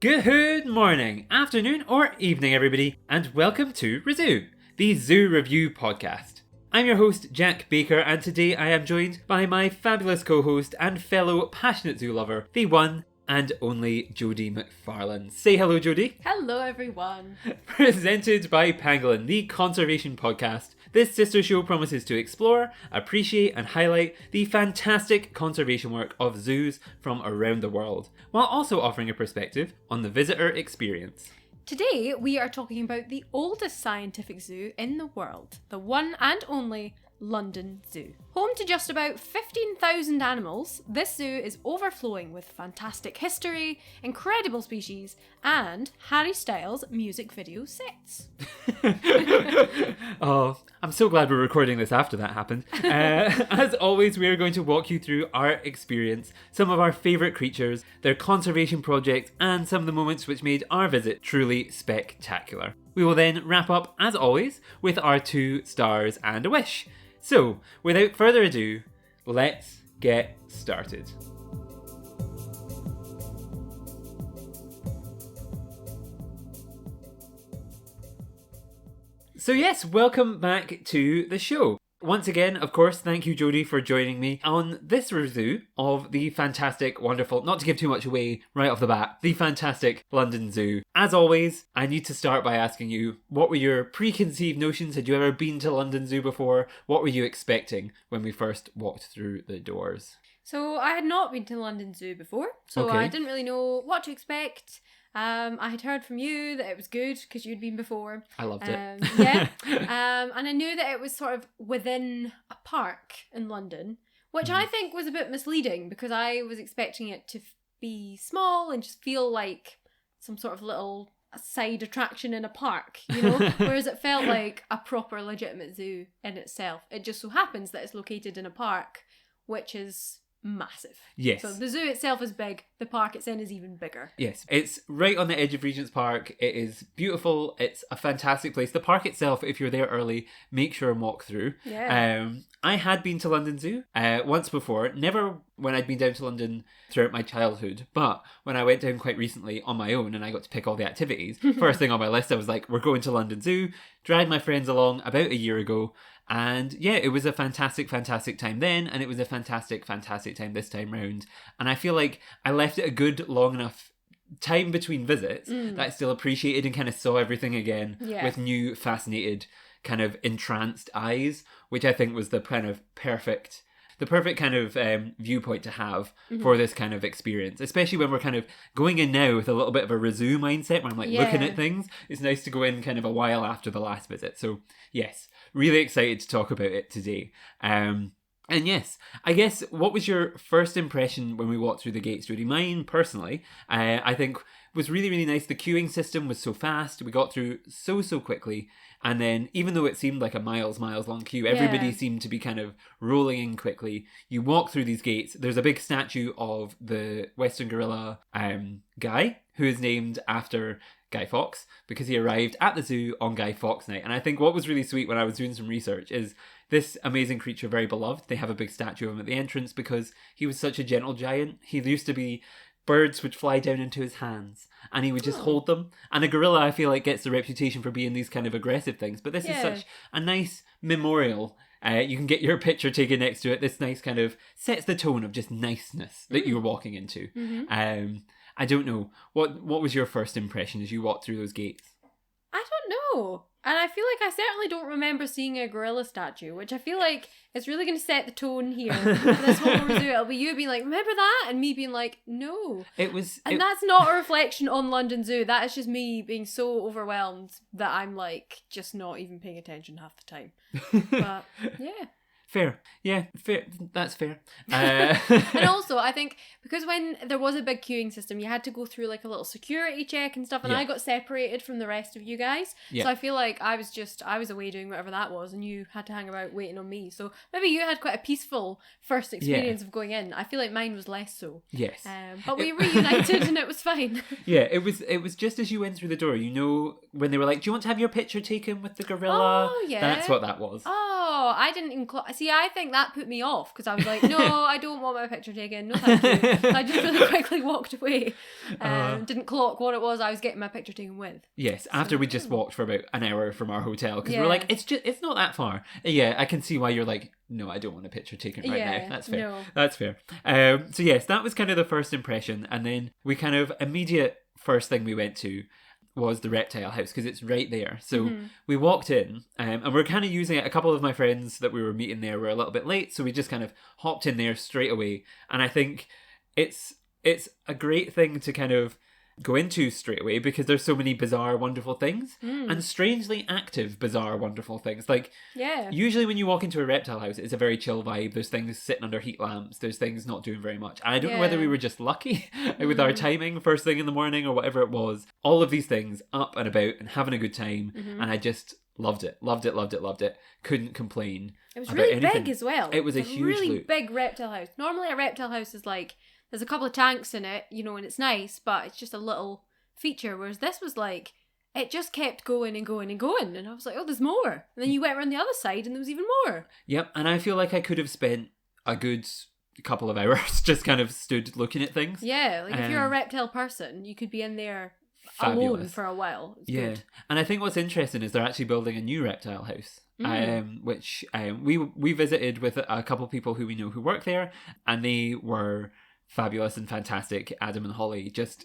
Good morning, afternoon, or evening, everybody, and welcome to ReZOO, the Zoo Review podcast. I'm your host, Jack Baker, and today I am joined by my fabulous co-host and fellow passionate zoo lover, the one and only Jodi McFarlane. Say hello, Jodi. Hello, everyone. Presented by Pangolin, the conservation podcast. This sister show promises to explore, appreciate and highlight the fantastic conservation work of zoos from around the world, while also offering a perspective on the visitor experience. Today, we are talking about the oldest scientific zoo in the world, the one and only London Zoo. Home to just about 15,000 animals, this zoo is overflowing with fantastic history, incredible species, and Harry Styles music video sets. Oh, I'm so glad we're recording this after that happened. As always, we are going to walk you through our experience, some of our favourite creatures, their conservation projects, and some of the moments which made our visit truly spectacular. We will then wrap up, as always, with our 2 stars and a wish. So, without further ado, let's get started. So yes, welcome back to the show. Once again, of course, thank you, Jodi, for joining me on this review of the fantastic, wonderful, not to give too much away right off the bat, the fantastic London Zoo. As always, I need to start by asking you, what were your preconceived notions? Had you ever been to London Zoo before? What were you expecting when we first walked through the doors? So, I had not been to London Zoo before, so Okay. I didn't really know what to expect. I had heard from you that it was good because you'd been before. I loved it. Yeah. And I knew that it was sort of within a park in London, which I think was a bit misleading because I was expecting it to be small and just feel like some sort of little side attraction in a park, you know? Whereas it felt like a proper legitimate zoo in itself. It just so happens that it's located in a park, which is massive. Yes. So the zoo itself is big, the park it's in is even bigger. Yes, it's right on the edge of Regent's Park. It is beautiful. It's a fantastic place. The park itself, if you're there early, make sure and walk through. Yeah. I had been to London Zoo once before, never when I'd been down to London throughout my childhood, but when I went down quite recently on my own and I got to pick all the activities, first thing on my list I was like, we're going to London Zoo, dragged my friends along about a year ago, and yeah, it was a fantastic, fantastic time then, and it was a fantastic, fantastic time this time round, and I feel like I left it a good long enough time between visits that I still appreciated and kind of saw everything again with new, fascinated, kind of entranced eyes, which I think was the kind of perfect kind of viewpoint to have for this kind of experience, especially when we're kind of going in now with a little bit of a ReZOO mindset where I'm like looking at things. It's nice to go in kind of a while after the last visit. So yes, really excited to talk about it today. And yes, I guess, what was your first impression when we walked through the gates, Jodi? Mine, personally, I think was really, really nice. The queuing system was so fast. We got through so quickly. And then, even though it seemed like a miles long queue, everybody seemed to be kind of rolling in quickly. You walk through these gates. There's a big statue of the Western gorilla Guy, who is named after Guy Fawkes, because he arrived at the zoo on Guy Fawkes Night. And I think what was really sweet when I was doing some research is this amazing creature, very beloved. They have a big statue of him at the entrance because he was such a gentle giant. He used to be... birds would fly down into his hands and he would just hold them. And a gorilla, I feel like, gets the reputation for being these kind of aggressive things. But this is such a nice memorial. You can get your picture taken next to it. This nice kind of sets the tone of just niceness that you're walking into. I don't know. What was your first impression as you walked through those gates? I don't know. And I feel like I certainly don't remember seeing a gorilla statue, which I feel like is really going to set the tone here. This whole review, it'll be you being like, remember that? And me being like, no. That's not a reflection on London Zoo. That is just me being so overwhelmed that I'm like, just not even paying attention half the time. But yeah. Fair. Yeah, fair. That's fair. And also, I think, because when there was a big queuing system, you had to go through like a little security check and stuff, and I got separated from the rest of you guys. So I feel like I was away doing whatever that was, and you had to hang about waiting on me. So maybe you had quite a peaceful first experience of going in. I feel like mine was less so. Yes. But we reunited and it was fine. Yeah, it was just as you went through the door, you know, when they were like, do you want to have your picture taken with the gorilla? Oh, yeah. That's what that was. Oh, Oh, I didn't see, I think that put me off because I was like, no, I don't want my picture taken. No, thank you. So I just really quickly walked away. Didn't clock what it was I was getting my picture taken with. Yes, after we just walked for about an hour from our hotel because we're like, it's not that far. Yeah, I can see why you're like, no, I don't want a picture taken right now. That's fair. No. That's fair. So yes, that was kind of the first impression, and then we kind of immediate first thing we went to was the Reptile House because it's right there. So we walked in and we're kind of using it. A couple of my friends that we were meeting there were a little bit late, so we just kind of hopped in there straight away. And I think it's a great thing to kind of go into straight away because there's so many bizarre, wonderful things and strangely active, bizarre, wonderful things. Like, usually when you walk into a reptile house, it's a very chill vibe. There's things sitting under heat lamps. There's things not doing very much. And I don't know whether we were just lucky with our timing first thing in the morning or whatever it was. All of these things up and about and having a good time. And I just loved it. Loved it, loved it, loved it. Couldn't complain. It was really big as well. It was a huge really loop. Big reptile house. Normally a reptile house is like, there's a couple of tanks in it, you know, and it's nice, but it's just a little feature. Whereas this was like, it just kept going and going and going. And I was like, oh, there's more. And then you went around the other side and there was even more. Yep. And I feel like I could have spent a good couple of hours just kind of stood looking at things. Yeah. Like if you're a reptile person, you could be in there alone for a while. It's good. And I think what's interesting is they're actually building a new reptile house. Which we visited with a couple of people who we know who work there, and they were fabulous and fantastic. Adam and Holly just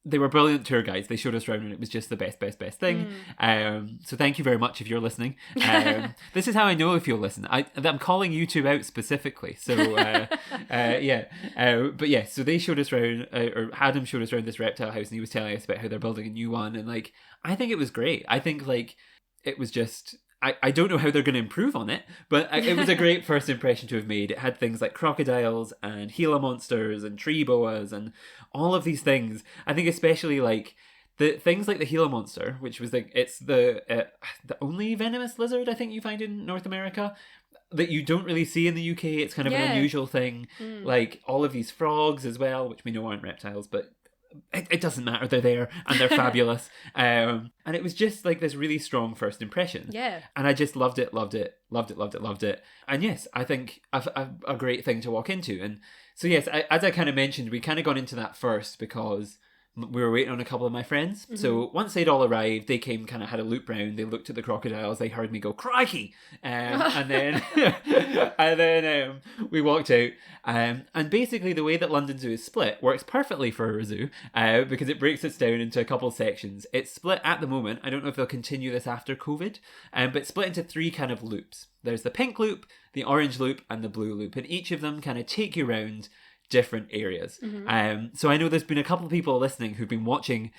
they were brilliant tour guides. They showed us around and it was just the best thing. So thank you very much if you're listening. This is how I know if you'll listen. I'm calling you two out specifically. So but yeah, so they showed us around, or Adam showed us around this reptile house and he was telling us about how they're building a new one, and like, I think it was great. I think like it was just, I don't know how they're going to improve on it, but it was a great first impression to have made. It had things like crocodiles and Gila monsters and tree boas and all of these things. I think especially like the things like the Gila monster, which was like, it's the only venomous lizard I think you find in North America that you don't really see in the UK. It's kind of an unusual thing. Like all of these frogs as well, which we know aren't reptiles, but it doesn't matter, they're there and they're fabulous, and it was just like this really strong first impression, and I just loved it. And yes, I think a great thing to walk into. And so yes, as I kind of mentioned, we kind of gone into that first because we were waiting on a couple of my friends. So once they'd all arrived, they came, kind of had a loop round, they looked at the crocodiles, they heard me go crikey, and then we walked out, and basically the way that London Zoo is split works perfectly for a zoo, because it breaks it down into a couple sections. It's split at the moment, I don't know if they'll continue this after COVID, but it's split into 3 kind of loops. There's the pink loop, the orange loop, and the blue loop, and each of them kind of take you around different areas. So I know there's been a couple of people listening who've been watching,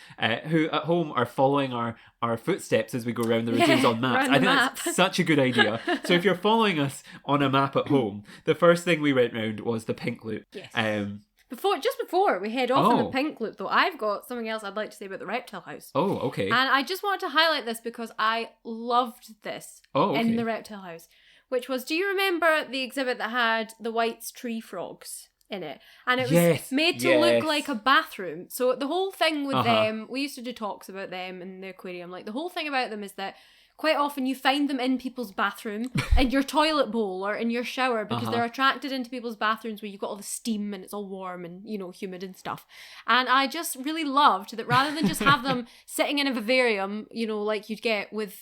who at home are following our footsteps as we go around the routines on maps. I think that's such a good idea. So if you're following us on a map at home, the first thing we went round was the pink loop. Just before we head off on the pink loop though, I've got something else I'd like to say about the reptile house. Oh, okay. And I just wanted to highlight this because I loved this in the reptile house, which was, do you remember the exhibit that had the white tree frogs in it, and it was made to look like a bathroom? So the whole thing with them, we used to do talks about them in the aquarium, like the whole thing about them is that quite often you find them in people's bathroom, in your toilet bowl or in your shower, because they're attracted into people's bathrooms where you've got all the steam and it's all warm and, you know, humid and stuff. And I just really loved that rather than just have them sitting in a vivarium, you know, like you'd get with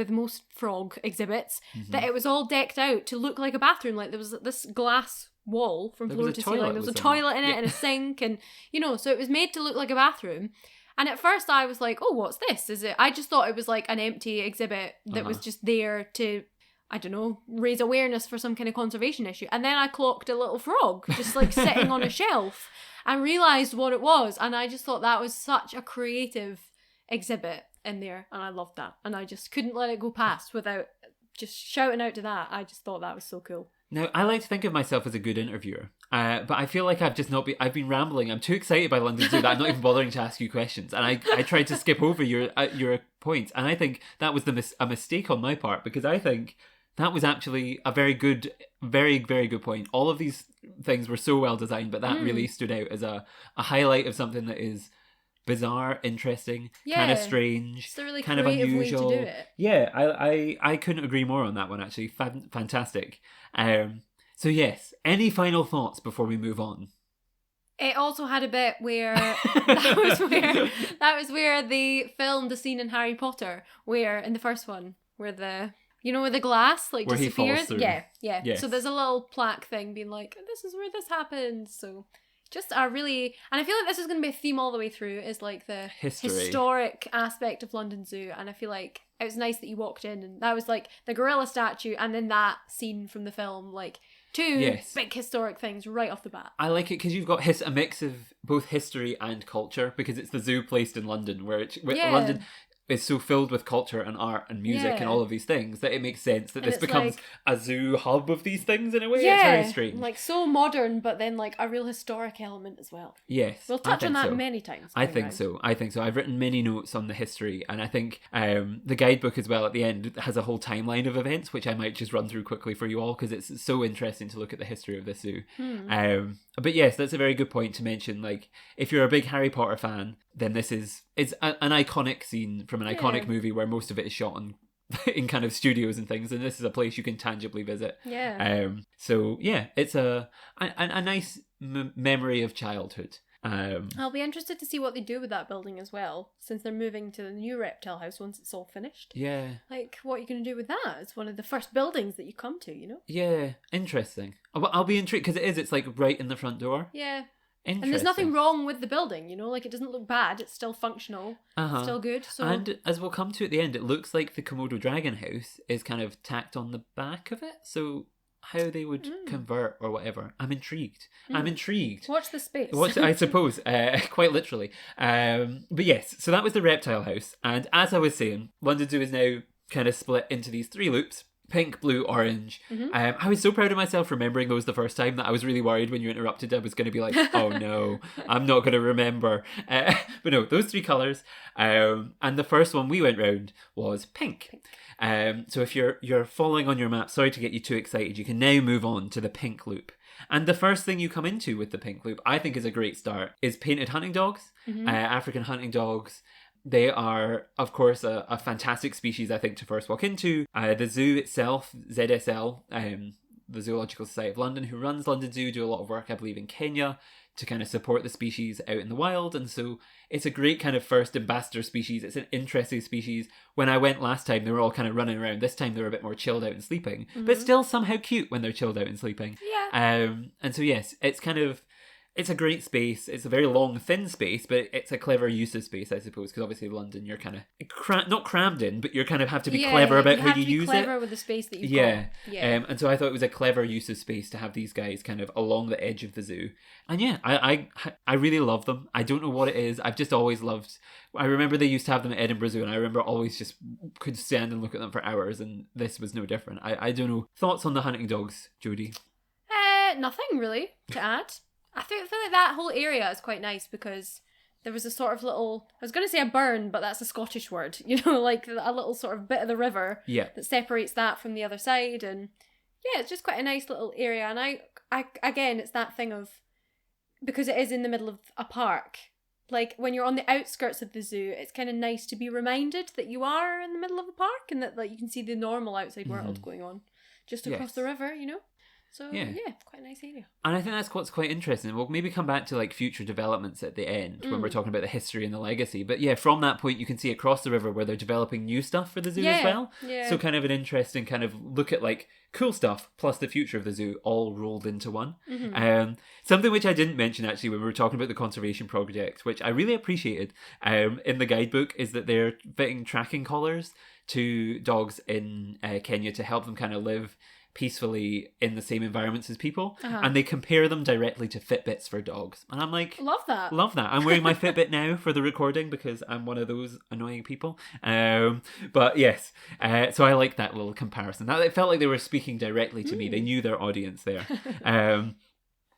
most frog exhibits, that it was all decked out to look like a bathroom. Like there was this glass wall from floor to ceiling. There was a toilet in it and a sink, and, you know, so it was made to look like a bathroom. And at first I was like, oh, what's this? Is it? I just thought it was like an empty exhibit that was just there to, I don't know, raise awareness for some kind of conservation issue. And then I clocked a little frog just like sitting on a shelf and realised what it was. And I just thought that was such a creative exhibit in there. And I loved that. And I just couldn't let it go past without just shouting out to that. I just thought that was so cool. Now, I like to think of myself as a good interviewer, but I feel like I've been rambling. I'm too excited by London Zoo that I'm not even bothering to ask you questions. And I tried to skip over your points. And I think that was a mistake on my part, because I think that was actually a very good, very, very good point. All of these things were so well designed, but that really stood out as a highlight of something that is bizarre, interesting, Yeah. kind of strange, It's a really kind of creative unusual. way to do it. Yeah, I couldn't agree more on that one, actually. Fantastic. So yes, any final thoughts before we move on? It also had a bit where that was where they filmed the scene in Harry Potter, where in the first one, where where the glass like Where he falls disappears. through. Yeah. Yes. So there's a little plaque thing being like, this is where this happens. So just a really, and I feel like this is going to be a theme all the way through, is like the History. historic aspect of London Zoo. And I feel like it was nice that you walked in and that was like the gorilla statue and then that scene from the film, like two big historic things right off the bat. I like it because you've got a mix of both history and culture, because it's the zoo placed in London, where London is so filled with culture and art and music and all of these things that it makes sense that this becomes like a zoo hub of these things in a way. It's very strange. Like so modern, but then like a real historic element as well. Yes. We'll touch on that many times. I think so. I've written many notes on the history, and I think the guidebook as well at the end has a whole timeline of events, which I might just run through quickly for you all, because it's so interesting to look at the history of this zoo. But yes, that's a very good point to mention. Like, if you're a big Harry Potter fan, then it's an iconic scene from an iconic movie where most of it is shot in kind of studios and things, and this is a place you can tangibly visit. So yeah, it's a nice memory of childhood. I'll be interested to see what they do with that building as well, since they're moving to the new Reptile House once it's all finished. Yeah. Like, what are you going to do with that? It's one of the first buildings that you come to, you know? Yeah, interesting. I'll be intrigued, because it's like right in the front door. Yeah. And there's nothing wrong with the building, you know? Like, it doesn't look bad. It's still functional. Still good. So. And as we'll come to at the end, it looks like the Komodo dragon house is kind of tacked on the back of it. So how they would convert or whatever. I'm intrigued. Watch the space. I suppose, quite literally. But yes, so that was the Reptile House. And as I was saying, London Zoo is now kind of split into these 3 loops. Pink, blue, orange. I was so proud of myself remembering those the first time that I was really worried when you interrupted. I was going to be like, oh no, I'm not going to remember. But no, those 3 colours. And the first one we went round was pink. So if you're following on your map, sorry to get you too excited, you can now move on to the pink loop. And the first thing you come into with the pink loop, I think is a great start, is painted hunting dogs, African hunting dogs. They are, of course, a fantastic species, I think, to first walk into. The zoo itself, ZSL, the Zoological Society of London, who runs London Zoo, do a lot of work, I believe, in Kenya to kind of support the species out in the wild. And so it's a great kind of first ambassador species. It's an interesting species. When I went last time, they were all kind of running around. This time they were a bit more chilled out and sleeping, but still somehow cute when they're chilled out and sleeping. Yeah. And so, yes, it's a great space. It's a very long, thin space, but it's a clever use of space, I suppose, because obviously London, you're kind of not crammed in, but you kind of have to be clever about how you use it. Clever with the space that you've got. Yeah. And so I thought it was a clever use of space to have these guys kind of along the edge of the zoo. And yeah, I really love them. I don't know what it is. I've just always loved. I remember they used to have them at Edinburgh Zoo, and I remember always just could stand and look at them for hours, and this was no different. I don't know. Thoughts on the hunting dogs, Jodi? Nothing really to add. I feel like that whole area is quite nice because there was a sort of little, I was going to say a burn, but that's a Scottish word, you know, like a little sort of bit of the river that separates that from the other side. And yeah, it's just quite a nice little area. And I again, it's that thing of, because it is in the middle of a park, like when you're on the outskirts of the zoo, it's kind of nice to be reminded that you are in the middle of a park and that like you can see the normal outside world going on just across the river, you know? So yeah, it's quite a nice area. And I think that's what's quite interesting. We'll maybe come back to like future developments at the end when we're talking about the history and the legacy. But yeah, from that point you can see across the river where they're developing new stuff for the zoo as well. Yeah. So kind of an interesting kind of look at like cool stuff plus the future of the zoo all rolled into one. Something which I didn't mention actually when we were talking about the conservation project, which I really appreciated in the guidebook, is that they're fitting tracking collars to dogs in Kenya to help them kind of live peacefully in the same environments as people, and they compare them directly to Fitbits for dogs, and I'm like, love that. I'm wearing my Fitbit now for the recording because I'm one of those annoying people, but yes, so I like that little comparison. That it felt like they were speaking directly to me. They knew their audience there.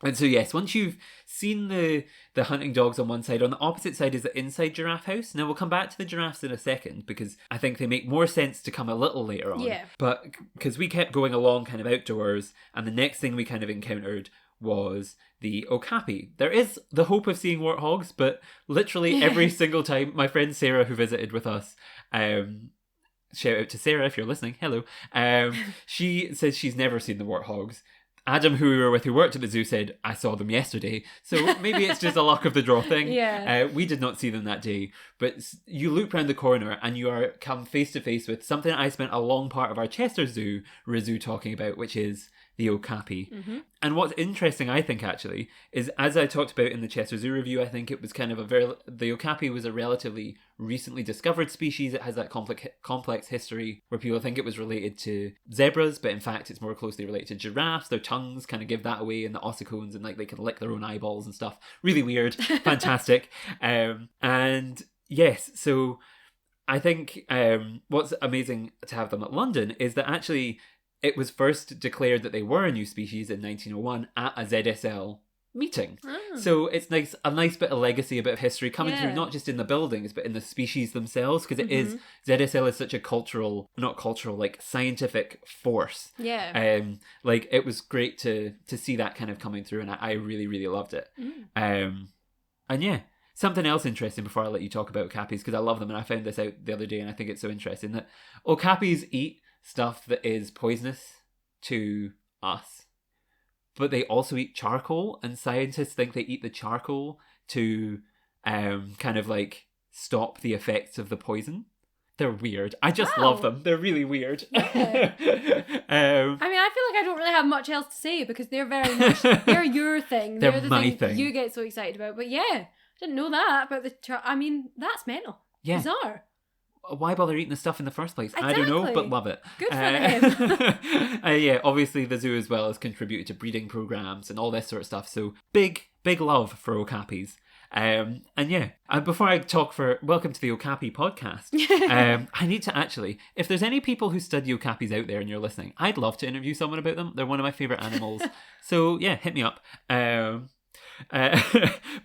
And so yes, once you've seen the hunting dogs on one side, on the opposite side is the inside giraffe house. Now we'll come back to the giraffes in a second because I think they make more sense to come a little later on. Yeah. But because we kept going along kind of outdoors, and the next thing we kind of encountered was the Okapi. There is the hope of seeing warthogs, but literally every single time, my friend Sarah, who visited with us, shout out to Sarah if you're listening, hello, she says she's never seen the warthogs. Adam, who we were with, who worked at the zoo, said, I saw them yesterday. So maybe it's just a luck of the draw thing. Yeah. We did not see them that day. But you loop round the corner and you are come face to face with something I spent a long part of our Chester Zoo, ReZOO, talking about, which is the Okapi. Mm-hmm. And what's interesting, I think, actually, is as I talked about in the Chester Zoo review, I think it was kind of the Okapi was a relatively recently discovered species. It has that complex history where people think it was related to zebras, but in fact it's more closely related to giraffes. Their tongues kind of give that away, and the ossicones, and like they can lick their own eyeballs and stuff. Really weird, fantastic. And yes, so I think what's amazing to have them at London is that actually it was first declared that they were a new species in 1901 at a ZSL meeting. Oh. So it's a nice bit of legacy, a bit of history coming through, not just in the buildings, but in the species themselves, because it is, ZSL is such a like scientific force. Yeah. Like it was great to see that kind of coming through, and I really, really loved it. And yeah, something else interesting before I let you talk about okapis, because I love them, and I found this out the other day, and I think it's so interesting that okapis eat stuff that is poisonous to us, but they also eat charcoal, and scientists think they eat the charcoal to kind of like stop the effects of the poison. They're weird. I just love them. They're really weird. Yeah. I mean, I feel like I don't really have much else to say because they're very much they're your thing. They're the my thing thing. you get so excited about. But yeah, I didn't know that about the I mean, that's mental. Yeah. Bizarre. Why bother eating the stuff in the first place? I don't know, but love it. Good for them. Yeah, obviously the zoo as well has contributed to breeding programs and all this sort of stuff. So big love for okapis. And yeah, before I talk welcome to the Okapi podcast, I need to actually, if there's any people who study okapis out there and you're listening, I'd love to interview someone about them. They're one of my favourite animals. So yeah, hit me up. But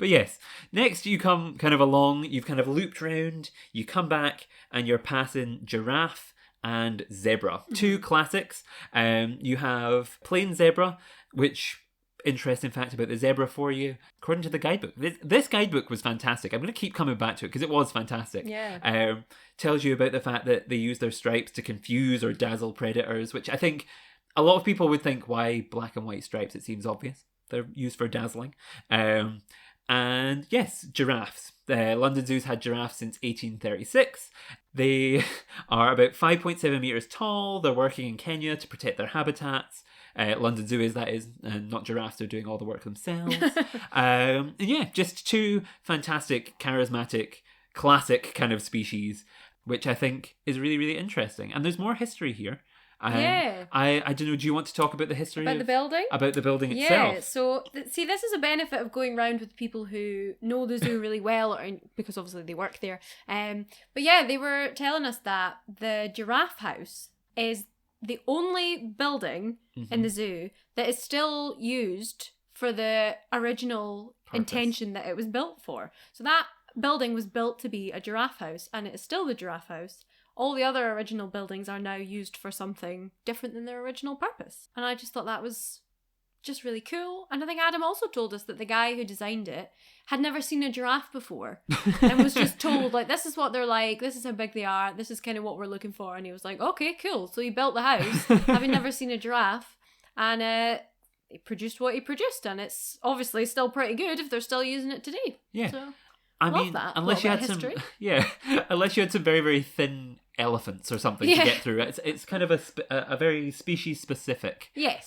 yes, next you come kind of along, you've kind of looped round, you come back and you're passing giraffe and zebra. Two classics. You have plain zebra, which, interesting fact about the zebra for you, according to the guidebook. This guidebook was fantastic. I'm going to keep coming back to it because it was fantastic. Yeah. Tells you about the fact that they use their stripes to confuse or dazzle predators, which I think a lot of people would think, why black and white stripes? It seems obvious. They're used for dazzling. And yes, giraffes. London Zoo's had giraffes since 1836. They are about 5.7 metres tall. They're working in Kenya to protect their habitats. London Zoo is, that is, and not giraffes. They're doing all the work themselves. And yeah, just two fantastic, charismatic, classic kind of species, which I think is really, really interesting. And there's more history here. Yeah. I don't know, do you want to talk about the history About the building? About the building itself? Yeah, so see, this is a benefit of going round with people who know the zoo really well, because obviously they work there. But yeah, they were telling us that the Giraffe House is the only building in the zoo that is still used for the original intention that it was built for. So that building was built to be a giraffe house, and it is still the Giraffe House. All the other original buildings are now used for something different than their original purpose. And I just thought that was just really cool. And I think Adam also told us that the guy who designed it had never seen a giraffe before and was just told, like, this is what they're like, this is how big they are, this is kind of what we're looking for. And he was like, okay, cool. So he built the house, having never seen a giraffe, and he produced what he produced. And it's obviously still pretty good if they're still using it today. Yeah. So, I mean, that. unless you had history. unless you had some very, very thin elephants or something to get through. It's kind of a very species specific. Yes.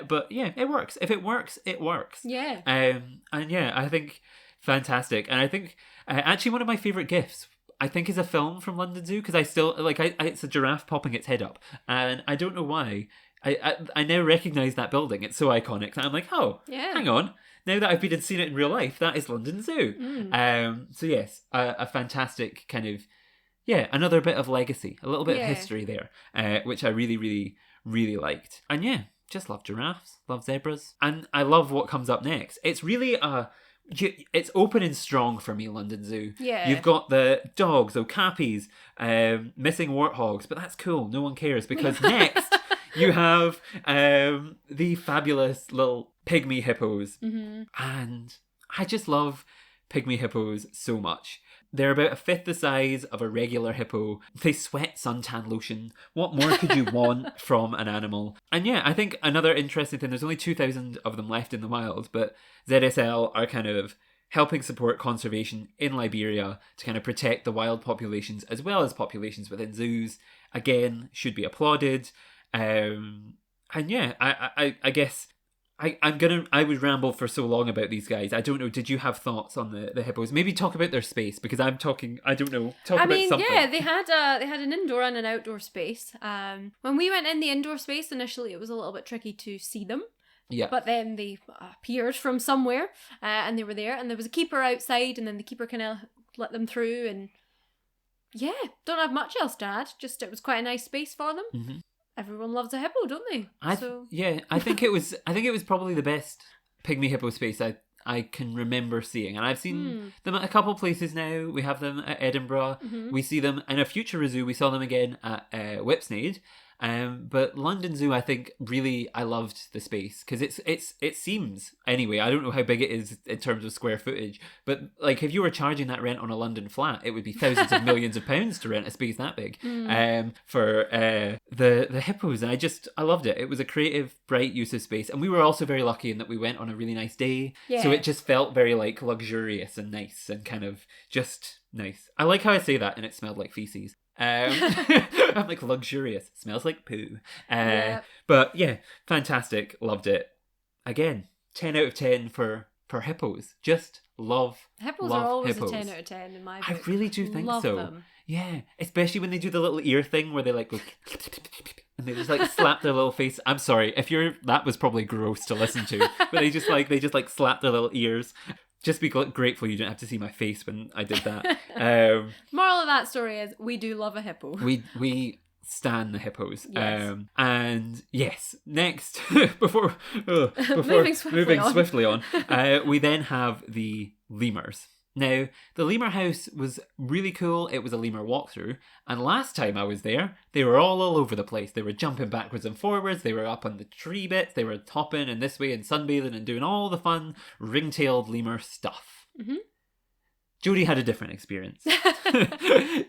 But yeah, it works. If it works, it works. Yeah. And yeah, I think fantastic. And I think actually one of my favourite gifts, I think, is a film from London Zoo, because I still it's a giraffe popping its head up, and I don't know why. I now recognise that building. It's so iconic that I'm like, oh, hang on. Now that I've been and seen it in real life, that is London Zoo. So yes, a fantastic kind of, another bit of legacy, a little bit of history there, which I really, really, really liked. And yeah, just love giraffes, love zebras. And I love what comes up next. It's really it's open and strong for me, London Zoo. Yeah. You've got the dogs, okapis, missing warthogs, but that's cool. No one cares, because next You have the fabulous little pygmy hippos. Mm-hmm. And I just love pygmy hippos so much. They're about a fifth the size of a regular hippo. They sweat suntan lotion. What more could you want from an animal? And yeah, I think another interesting thing, there's only 2,000 of them left in the wild, but ZSL are kind of helping support conservation in Liberia to kind of protect the wild populations as well as populations within zoos. Again, should be applauded. And yeah, I guess I would ramble for so long about these guys. I don't know, did you have thoughts on the hippos? Maybe talk about their space, because I'm talking, I don't know, about something. Yeah, they had an indoor and an outdoor space. When we went in the indoor space initially, it was a little bit tricky to see them. Yeah. But then they appeared from somewhere, and they were there, and there was a keeper outside, and then the keeper kind of let them through, and yeah, don't have much else to add. Just it was quite a nice space for them. Mm-hmm. Everyone loves a hippo, don't they? I think it was probably the best pygmy hippo space I can remember seeing, and I've seen them at a couple places now. We have them at Edinburgh. Mm-hmm. We see them in a future ReZOO. We saw them again at Whipsnade. But London Zoo, I think, really, I loved the space, because it seems, anyway, I don't know how big it is in terms of square footage, but like if you were charging that rent on a London flat, it would be thousands of millions of pounds to rent a space that big. For the hippos, and I loved it. It was a creative, bright use of space, and we were also very lucky in that we went on a really nice day, so it just felt very like luxurious and nice and kind of just nice. I like how I say that, and it smelled like feces. I'm like luxurious. Smells like poo. But yeah, fantastic. Loved it. Again, 10 out of 10 for hippos. Just love Hippos love are always hippos. a 10 out of 10 in my book. I really do think Love so. them. Yeah, especially when they do the little ear thing where they like go and they just like slap their little face. I'm sorry if that was probably gross to listen to, but they just like slap their little ears. Just be grateful you didn't have to see my face when I did that. Moral of that story is we do love a hippo. We stan the hippos. Yes. And yes, next, before Moving swiftly on, we then have the lemurs. Now, the lemur house was really cool. It was a lemur walkthrough. And last time I was there, they were all over the place. They were jumping backwards and forwards. They were up on the tree bits. They were hopping and this way and sunbathing and doing all the fun ring-tailed lemur stuff. Mm-hmm. Jodi had a different experience.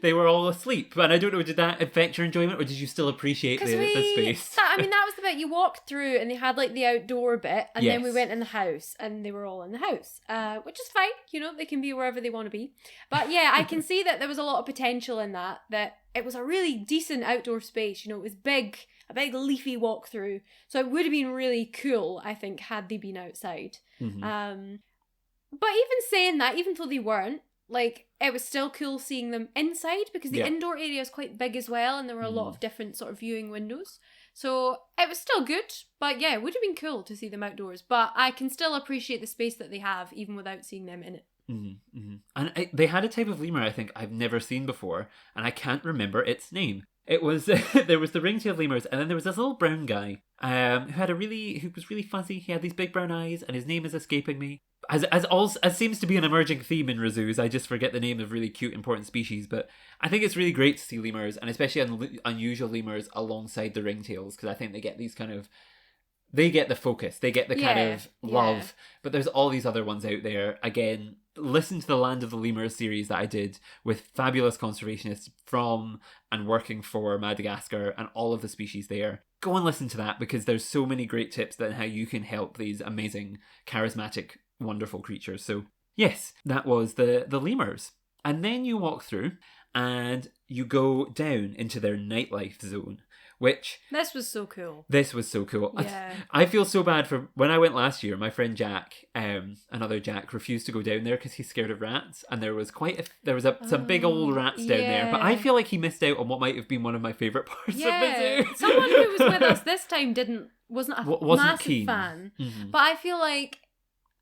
They were all asleep. And I don't know, did that affect your enjoyment, or did you still appreciate the space? That was the bit you walked through, and they had like the outdoor bit, and then we went in the house, and they were all in the house, which is fine. You know, they can be wherever they want to be. But yeah, I can see that there was a lot of potential in that it was a really decent outdoor space. You know, it was big, a big leafy walkthrough. So it would have been really cool, I think, had they been outside. Mm-hmm. But even saying that, even though they weren't, like, it was still cool seeing them inside, because the indoor area is quite big as well, and there were a lot of different sort of viewing windows. So it was still good, but yeah, it would have been cool to see them outdoors. But I can still appreciate the space that they have, even without seeing them in it. Mm-hmm, mm-hmm. And they had a type of lemur I think I've never seen before, and I can't remember its name. It was there was the ring-tailed lemurs, and then there was this little brown guy who was really fuzzy. He had these big brown eyes, and his name is escaping me. As seems to be an emerging theme in ReZOOs, I just forget the name of really cute, important species. But I think it's really great to see lemurs, and especially unusual lemurs alongside the ringtails, because I think they get these kind of... They get the focus, they get the kind of love, but there's all these other ones out there. Again, listen to the Land of the Lemurs series that I did with fabulous conservationists from and working for Madagascar and all of the species there. Go and listen to that, because there's so many great tips on how you can help these amazing, charismatic, wonderful creatures. So yes, that was the lemurs. And then you walk through and you go down into their nightlife zone. This was so cool. Yeah. I feel so bad for when I went last year. My friend Jack, another Jack, refused to go down there because he's scared of rats, and there was some big old rats down there. But I feel like he missed out on what might have been one of my favourite parts of the zoo. Someone who was with us this time wasn't a massive keen. fan, but I feel like.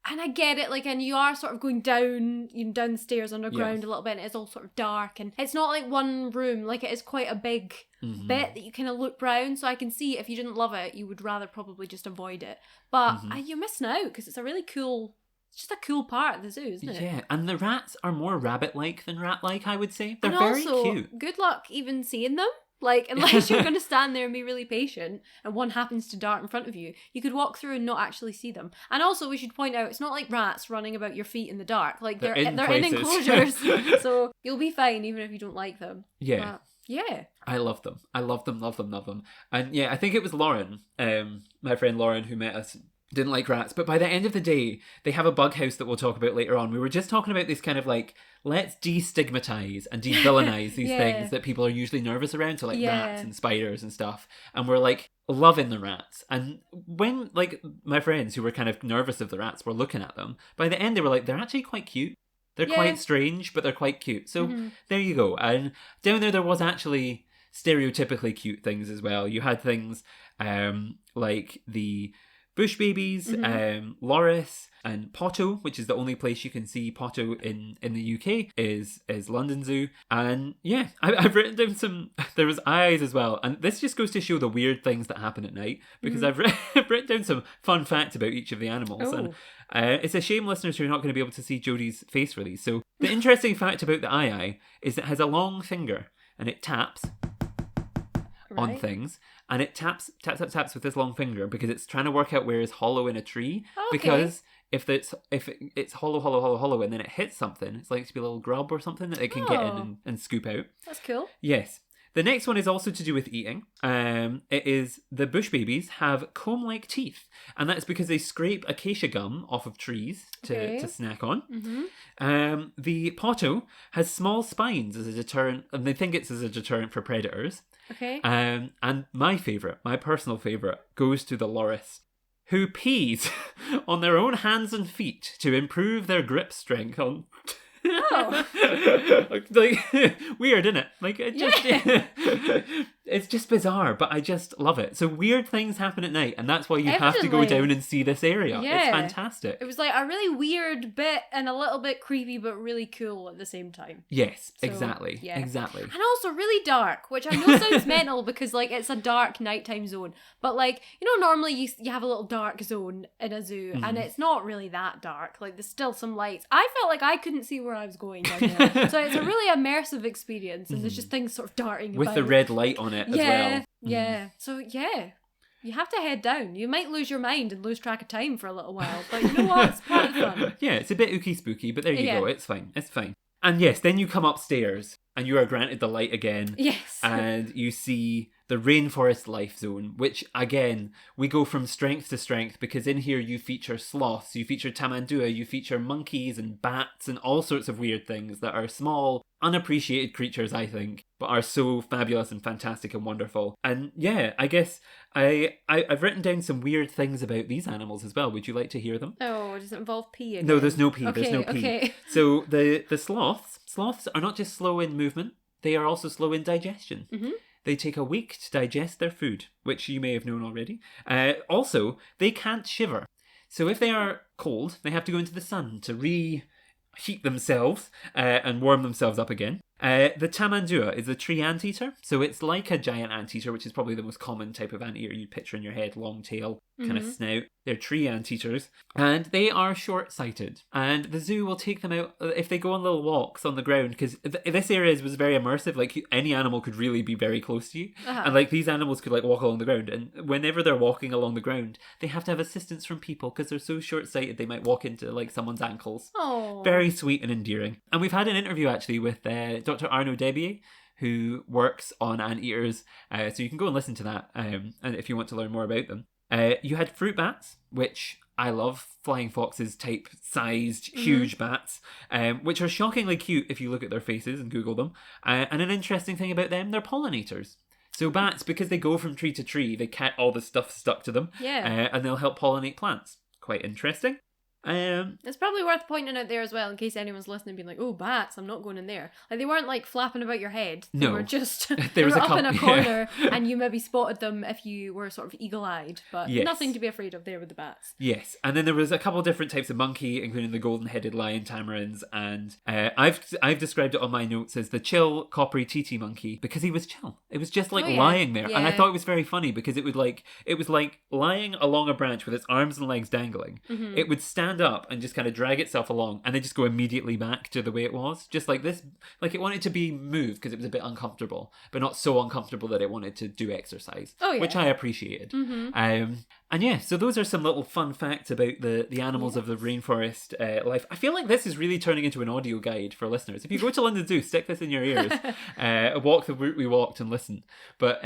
And I get it, like, and you are sort of going down the stairs underground a little bit, and it's all sort of dark, and it's not like one room, like it is quite a big bit that you kind of look round, so I can see if you didn't love it, you would rather probably just avoid it. But you're missing out, because it's just a cool part of the zoo, isn't it? Yeah, and the rats are more rabbit-like than rat-like, I would say. They're and very also, cute. Good luck even seeing them, Like, unless you're going to stand there and be really patient and one happens to dart in front of you, you could walk through and not actually see them. And also, we should point out, it's not like rats running about your feet in the dark. Like, they're in enclosures. So you'll be fine even if you don't like them. Yeah. But, yeah. I love them. I love them. And yeah, I think it was Lauren, my friend Lauren, who met us, didn't like rats. But by the end of the day, they have a bug house that we'll talk about later on. We were just talking about this kind of like, let's destigmatize and de-villainize these things that people are usually nervous around. So like rats and spiders and stuff. And we're like loving the rats. And when like my friends who were kind of nervous of the rats were looking at them, by the end they were like, they're actually quite cute. They're quite strange, but they're quite cute. So there you go. And down there was actually stereotypically cute things as well. You had things like the bushbabies, loris, and potto, which is the only place you can see potto in the UK, is London Zoo. And yeah, I've written down some, there was eyes as well. And this just goes to show the weird things that happen at night, because I've written down some fun facts about each of the animals. Oh. And it's a shame, listeners, who are not going to be able to see Jodie's face for these. So the interesting fact about the eye is it has a long finger and it taps on things, and it taps with this long finger because it's trying to work out where is hollow in a tree. Okay. Because if it's hollow and then it hits something, it's like to be a little grub or something that it can get in and scoop out. That's cool. Yes. The next one is also to do with eating. It is the bushbabies have comb-like teeth, and that's because they scrape acacia gum off of trees to snack on. The potto has small spines as a deterrent, and they think it's as a deterrent for predators. Okay. And my personal favourite, goes to the loris, who pees on their own hands and feet to improve their grip strength on... like weird, isn't it? Like it just it's just bizarre, but I just love it. So weird things happen at night, and that's why you have to go down and see this area. It's fantastic. It was like a really weird bit and a little bit creepy, but really cool at the same time. Yes, so, exactly. And also really dark, which I know sounds mental because like it's a dark nighttime zone, but like, you know, normally you have a little dark zone in a zoo, and it's not really that dark. Like there's still some lights. I felt like I couldn't see where I was going down there. So it's a really immersive experience, and there's just things sort of darting with about. the red light on it as well. So you have to head down. You might lose your mind and lose track of time for a little while, but you know what? It's part of the fun. Yeah, it's a bit ooky spooky, but there you go. It's fine. And yes, then you come upstairs and you are granted the light again. Yes. And you see the Rainforest Life zone, which again, we go from strength to strength because in here you feature sloths, you feature tamandua, you feature monkeys and bats and all sorts of weird things that are small, unappreciated creatures, I think, but are so fabulous and fantastic and wonderful. And yeah, I guess I've written down some weird things about these animals as well. Would you like to hear them? Oh, does it involve pee again? No, there's no pee. Okay, there's no pee. Okay. So the sloths are not just slow in movement, they are also slow in digestion. They take a week to digest their food, which you may have known already. Also, they can't shiver. So if they are cold, they have to go into the sun to reheat themselves and warm themselves up again. The tamandua is a tree anteater. So it's like a giant anteater, which is probably the most common type of anteater you'd picture in your head. Long tail, kind of snout. They're tree anteaters. And they are short-sighted. And the zoo will take them out if they go on little walks on the ground. Because this area was very immersive. Like, any animal could really be very close to you. And, like, these animals could, like, walk along the ground. And whenever they're walking along the ground, they have to have assistance from people. Because they're so short-sighted, they might walk into, like, someone's ankles. Oh. Very sweet and endearing. And we've had an interview, actually, with Dr. Arnaud Debier, who works on anteaters, so you can go and listen to that and if you want to learn more about them. You had fruit bats, which I love, flying foxes type sized huge bats, which are shockingly cute if you look at their faces and Google them. And an interesting thing about them, they're pollinators. So bats, because they go from tree to tree, they get all the stuff stuck to them, and they'll help pollinate plants. Quite interesting. It's probably worth pointing out there as well, in case anyone's listening being like, oh, bats, I'm not going in there. Like, they weren't like flapping about your head. They were just they were up in a corner and you maybe spotted them if you were sort of eagle-eyed, but nothing to be afraid of there with the bats. Yes, and then there was a couple different types of monkey, including the golden-headed lion tamarins, and I've described it on my notes as the chill Coppery titi monkey because he was chill. It was just like lying there, and I thought it was very funny because it was like lying along a branch with its arms and legs dangling. It would stand stand up and just kind of drag itself along and then just go immediately back to the way it was. Just like this, like it wanted to be moved because it was a bit uncomfortable, but not so uncomfortable that it wanted to do exercise, which I appreciated. And yeah, so those are some little fun facts about the animals of the rainforest life. I feel like this is really turning into an audio guide for listeners. If you go to London Zoo, stick this in your ears, walk the route we walked and listen. But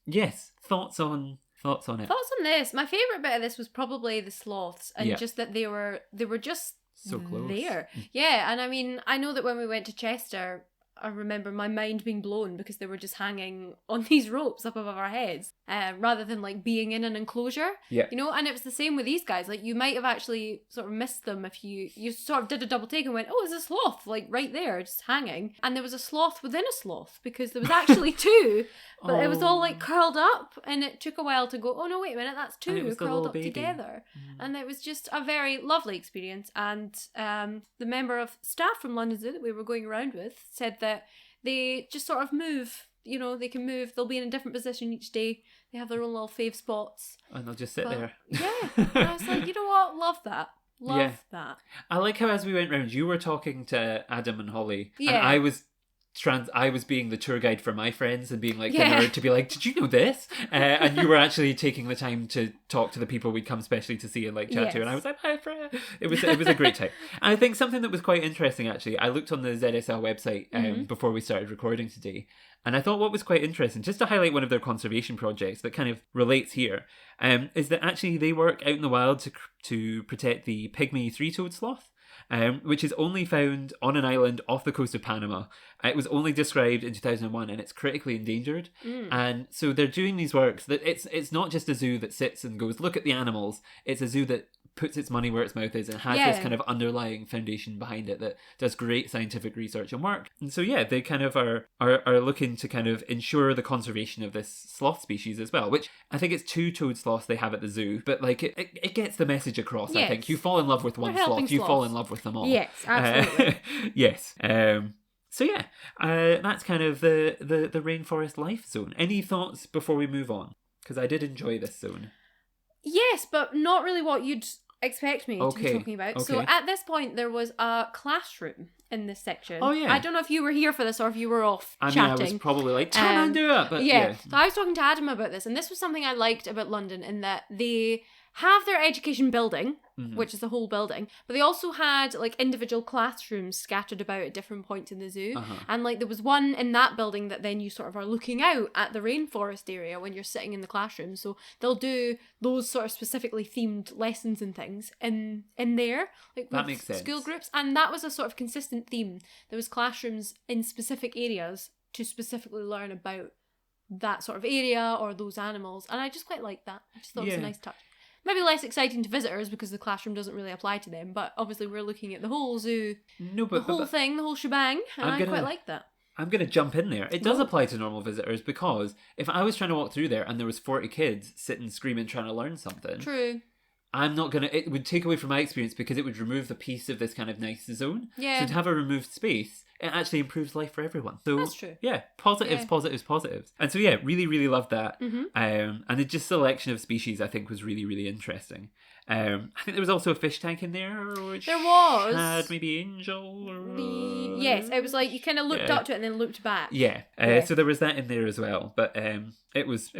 yes, thoughts on it? Thoughts on this? My favourite bit of this was probably the sloths, and just that they were just so close there. Yeah, and I mean, I know that when we went to Chester, I remember my mind being blown because they were just hanging on these ropes up above our heads, rather than like being in an enclosure. Yeah. You know, and it was the same with these guys. Like you might have actually sort of missed them if you sort of did a double take and went, oh, there's a sloth like right there, just hanging. And there was a sloth within a sloth because there was actually two, but it was all like curled up, and it took a while to go, oh no, wait a minute, that's two curled up together. And it was just a very lovely experience. And the member of staff from London Zoo that we were going around with said that they just sort of move, you know, they can move, they'll be in a different position each day, they have their own little fave spots. And they'll just sit there. Yeah. And I was like, you know what, love that. Love that. I like how as we went round, you were talking to Adam and Holly, and I was being the tour guide for my friends and being like the nerd to be like, did you know this? And you were actually taking the time to talk to the people we'd come specially to see and like chat to, and I was like, hi Freya. It was a great time. And I think something that was quite interesting actually, I looked on the ZSL website before we started recording today, and I thought what was quite interesting, just to highlight one of their conservation projects that kind of relates here, is that actually they work out in the wild to protect the pygmy three-toed sloth. Which is only found on an island off the coast of Panama. It was only described in 2001 and it's critically endangered. And so they're doing these works that it's not just a zoo that sits and goes, look at the animals. It's a zoo that puts its money where its mouth is and has this kind of underlying foundation behind it that does great scientific research and work. And so they kind of are looking to kind of ensure the conservation of this sloth species as well, which I think it's two-toed sloths they have at the zoo, but like it gets the message across. I think you fall in love with one sloth, you fall in love with them all. Yes, absolutely. Yes. So yeah, that's kind of the Rainforest Life zone. Any thoughts before we move on? Because I did enjoy this zone. Yes, but not really what you'd expect me to be talking about. So at this point, there was a classroom in this section. Oh yeah. I don't know if you were here for this or if you were off chatting. I was probably like, Tamandua, but yeah. So I was talking to Adam about this, and this was something I liked about London in that they have their education building, which is the whole building, but they also had like individual classrooms scattered about at different points in the zoo. And like there was one in that building that then you sort of are looking out at the rainforest area when you're sitting in the classroom. So they'll do those sort of specifically themed lessons and things in there, like that with makes sense. School groups. And that was a sort of consistent theme. There was classrooms in specific areas to specifically learn about that sort of area or those animals. And I just quite liked that. I just thought it was a nice touch. Maybe less exciting to visitors because the classroom doesn't really apply to them, but obviously we're looking at the whole zoo, the whole shebang, and I quite like that. I'm going to jump in there. It does apply to normal visitors because if I was trying to walk through there and there was 40 kids sitting screaming trying to learn something... True. I'm not going to... It would take away from my experience because it would remove the piece of this kind of nice zone. Yeah. So to have a removed space, it actually improves life for everyone. So, that's true. Yeah, positives. And so yeah, really, really loved that. And the just selection of species I think was really, really interesting. I think there was also a fish tank in there, which there was had maybe angel. Yes, it was like you kind of looked up to it and then looked back. Yeah. So there was that in there as well, but it was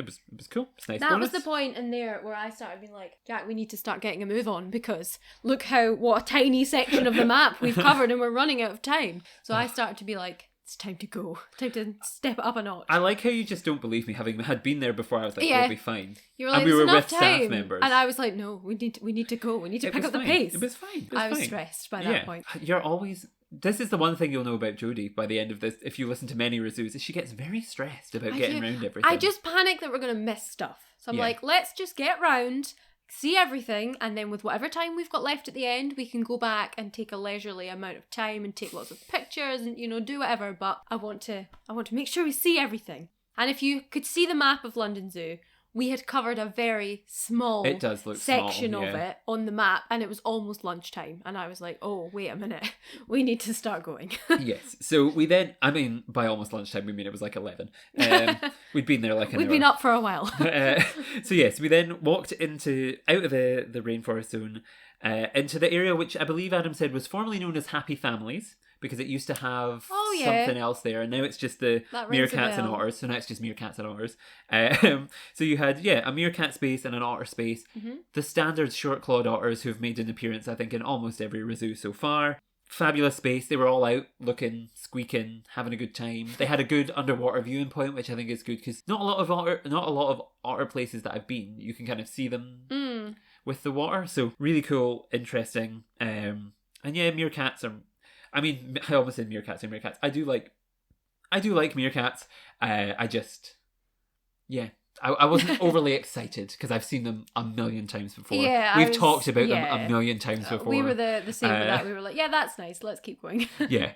cool. It's nice. That bonus. was the point in there where I started being like, Jack, we need to start getting a move on because look what a tiny section of the map we've covered and we're running out of time. So I started to be like, it's time to go. Time to step it up a notch. I like how you just don't believe me, having had been there before. I was like, we'll be fine. You were like, and we were with time. Staff members, and I was like, no, we need to go. We need to pick up the pace. It was fine. I was stressed by that point. You're always. This is the one thing you'll know about Jodi by the end of this, if you listen to many ReZOOs, is she gets very stressed about getting around everything. I just panic that we're going to miss stuff. So I'm like, let's just get round, see everything, and then with whatever time we've got left at the end, we can go back and take a leisurely amount of time and take lots of pictures and, do whatever. But I want to make sure we see everything. And if you could see the map of London Zoo, we had covered a very small section of it on the map, and it was almost lunchtime. And I was like, oh, wait a minute. We need to start going. Yes. So we then, by almost lunchtime, we mean it was like 11. We'd been there like an hour. We'd been up for a while. So yes, we then walked out of the rainforest zone, into the area which I believe Adam said was formerly known as Happy Families, because it used to have something else there, and now it's just the meerkats and otters, so now it's just meerkats and otters. So you had, a meerkat space and an otter space. The standard short-clawed otters who've made an appearance, I think, in almost every ReZOO so far. Fabulous space. They were all out looking, squeaking, having a good time. They had a good underwater viewing point, which I think is good, because not a lot of otter places that I've been, you can kind of see them with the water. So really cool, interesting. And yeah, meerkats are... I mean, I almost said meerkats and meerkats. I do like meerkats. I wasn't overly excited because I've seen them a million times before. Yeah, we've talked about them a million times before. We were the same with that. We were like, yeah, that's nice. Let's keep going. Yeah.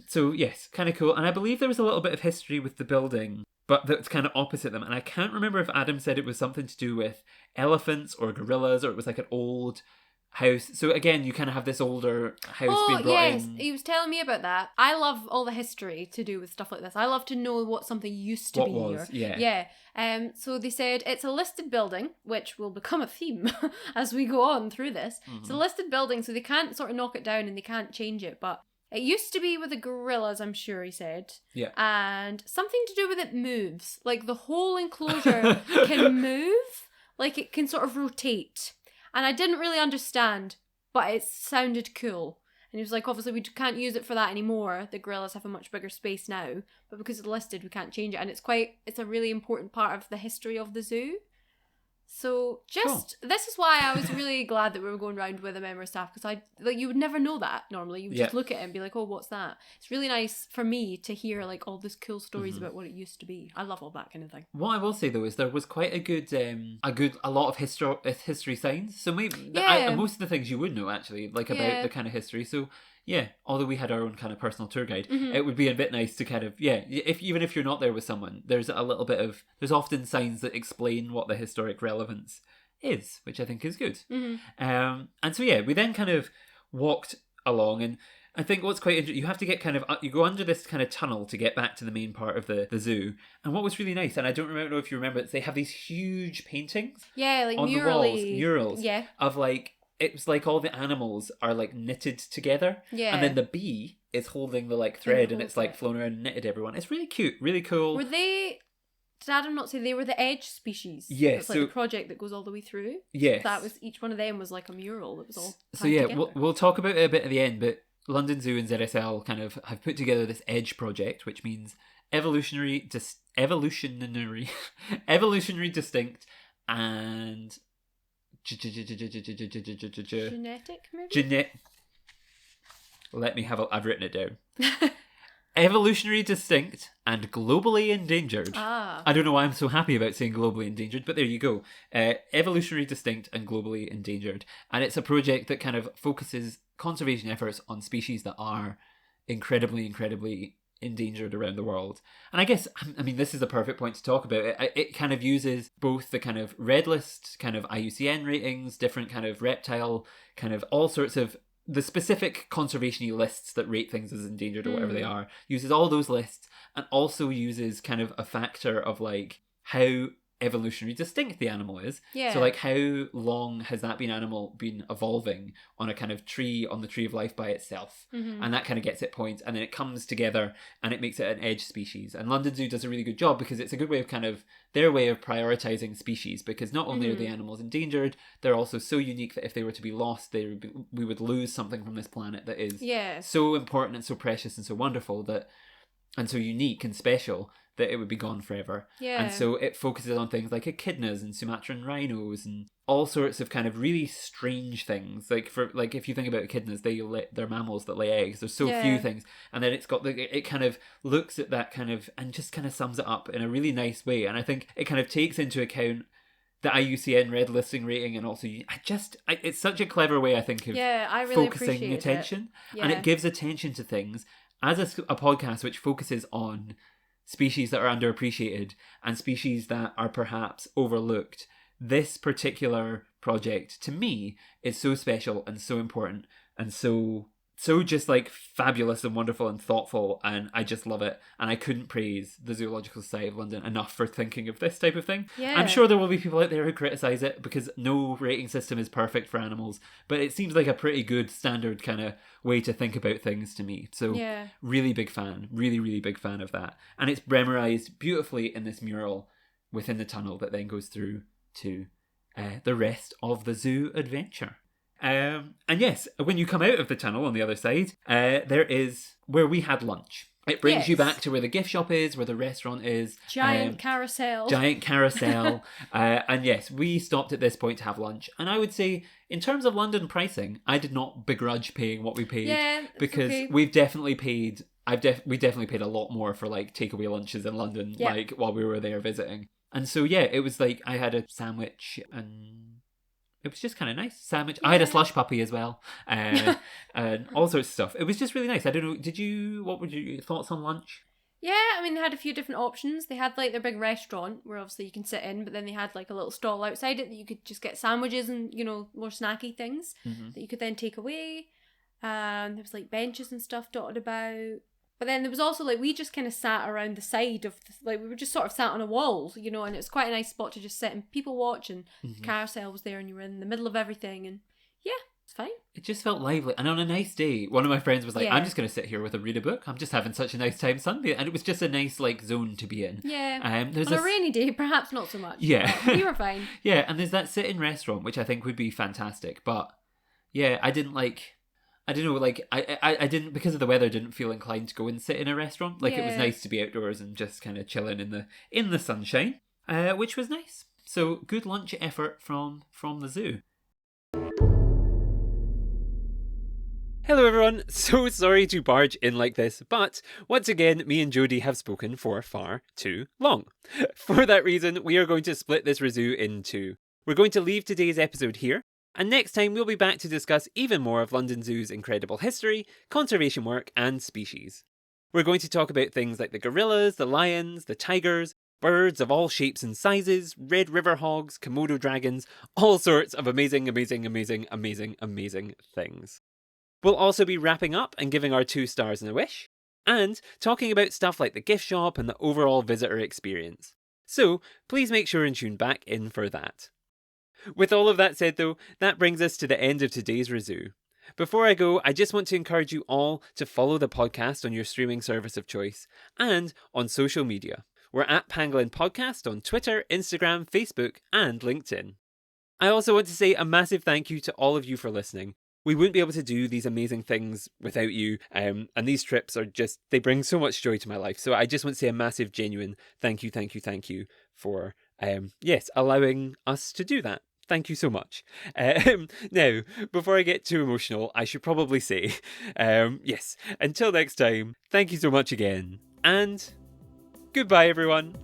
So yes, kind of cool. And I believe there was a little bit of history with the building, but that's kind of opposite them. And I can't remember if Adam said it was something to do with elephants or gorillas, or it was like an old house. So again, you kind of have this older house being brought in. He was telling me about that. I love all the history to do with stuff like this. I love to know what something used to be. Yeah. So they said it's a listed building, which will become a theme as we go on through this. It's a listed building, so they can't sort of knock it down and they can't change it. But it used to be with the gorillas, I'm sure he said. Yeah. And something to do with it moves. Like the whole enclosure can move. Like it can sort of rotate. And I didn't really understand, but it sounded cool. And he was like, obviously we can't use it for that anymore. The gorillas have a much bigger space now. But because it's listed, we can't change it. And it's a really important part of the history of the zoo. So this is why I was really glad that we were going round with a member of staff, because you would never know that normally. You would just look at it and be like, oh, what's that? It's really nice for me to hear like all these cool stories about what it used to be. I love all that kind of thing. What I will say though is there was quite a lot of history signs. So maybe most of the things you would know actually, like about the kind of history. So yeah, although we had our own kind of personal tour guide, it would be a bit nice to kind of, even if you're not there with someone, there's often signs that explain what the historic relevance is, which I think is good. And so we then kind of walked along, and I think what's quite interesting, you have to get you go under this kind of tunnel to get back to the main part of the zoo. And what was really nice, and I don't know if you remember, they have these huge paintings. Yeah, like on the walls, murals. Yeah. Of like, it was like all the animals are like knitted together. Yeah. And then the bee is holding the like thread and it's like flown around and knitted everyone. It's really cute, really cool. Did Adam not say they were the edge species? Yes. It's like a project that goes all the way through. Yes. That was, each one of them was like a mural that was all So yeah, we'll talk about it a bit at the end, but London Zoo and ZSL kind of have put together this EDGE project, which means evolutionary distinct and genetic, maybe? I've written it down. Evolutionary distinct and globally endangered. I don't know why I'm so happy about saying globally endangered, but there you go. Evolutionary distinct and globally endangered. And it's a project that kind of focuses conservation efforts on species that are incredibly, incredibly endangered around the world. And I guess, I mean, this is a perfect point to talk about it. It kind of uses both the kind of red list, kind of IUCN ratings, different kind of reptile, kind of all sorts of the specific conservation-y lists that rate things as endangered or whatever they are, uses all those lists, and also uses kind of a factor of like how evolutionary distinct the animal is. Yeah. So like how long has that animal been evolving on a kind of tree, on the tree of life by itself? And that kind of gets it points, and then it comes together and it makes it an edge species. And London Zoo does a really good job because it's a good way of kind of their way of prioritizing species, because not only are the animals endangered, they're also so unique that if they were to be lost, we would lose something from this planet that is so important and so precious and so wonderful that, and so unique and special, that it would be gone forever. Yeah. And so it focuses on things like echidnas and Sumatran rhinos and all sorts of kind of really strange things. Like if you think about echidnas, they're mammals that lay eggs. There's so few things. And then it's got it kind of looks at that kind of and just kind of sums it up in a really nice way. And I think it kind of takes into account the IUCN red listing rating, and also it's such a clever way, I think, of I really focusing attention. And it gives attention to things as a podcast which focuses on species that are underappreciated and species that are perhaps overlooked. This particular project, to me, is so special and so important and so so just like fabulous and wonderful and thoughtful, and I just love it. And I couldn't praise the Zoological Society of London enough for thinking of this type of thing. Yeah. I'm sure there will be people out there who criticise it because no rating system is perfect for animals, but it seems like a pretty good standard kind of way to think about things to me. So Yeah. really big fan, really big fan of that. And it's Bremerized beautifully in this mural within the tunnel that then goes through to the rest of the zoo adventure. And yes, when you come out of the tunnel on the other side, there is where we had lunch. It brings you back to where the gift shop is, where the restaurant is. Giant carousel. And yes, we stopped at this point to have lunch. And I would say, in terms of London pricing, I did not begrudge paying what we paid. Yeah, because okay. we've definitely paid... we definitely paid a lot more for like takeaway lunches in London, like while we were there visiting. And so yeah, it was like I had a sandwich and it was just kind of nice. Sandwich. Yeah. I had a slush puppy as well, and all sorts of stuff. It was just really nice. I don't know. What were your thoughts on lunch? Yeah, I mean, they had a few different options. They had like their big restaurant where obviously you can sit in, but then they had like a little stall outside it that you could just get sandwiches and, you know, more snacky things that you could then take away. There was like benches and stuff dotted about. But then there was also like, we just kind of sat around the side of, we were just sort of sat on a wall, you know, and it was quite a nice spot to just sit and people watch, and the carousel was there and you were in the middle of everything, and yeah, it's fine. It just felt lively. And on a nice day, one of my friends was like, I'm just going to sit here read a book. I'm just having such a nice time sunbathing. And it was just a nice like zone to be in. Yeah. On a rainy day, perhaps not so much. Yeah. But we were fine. Yeah, and there's that sit-in restaurant, which I think would be fantastic. But yeah, I didn't I didn't, because of the weather, didn't feel inclined to go and sit in a restaurant. Like, it was nice to be outdoors and just kind of chilling in the sunshine, which was nice. So good lunch effort from the zoo. Hello everyone, so sorry to barge in like this, but once again, me and Jodi have spoken for far too long. For that reason, we are going to split this ReZOO in two. We're going to leave today's episode here, and next time we'll be back to discuss even more of London Zoo's incredible history, conservation work and species. We're going to talk about things like the gorillas, the lions, the tigers, birds of all shapes and sizes, red river hogs, Komodo dragons, all sorts of amazing things. We'll also be wrapping up and giving our 2 stars and a wish, and talking about stuff like the gift shop and the overall visitor experience. So please make sure and tune back in for that. With all of that said though, that brings us to the end of today's ReZOO. Before I go, I just want to encourage you all to follow the podcast on your streaming service of choice and on social media. We're at Pangolin Podcast on Twitter, Instagram, Facebook and LinkedIn. I also want to say a massive thank you to all of you for listening. We wouldn't be able to do these amazing things without you, and these trips are just, they bring so much joy to my life. So I just want to say a massive, genuine thank you for, allowing us to do that. Thank you so much. Now, before I get too emotional, I should probably say, yes, until next time, thank you so much again, and goodbye, everyone.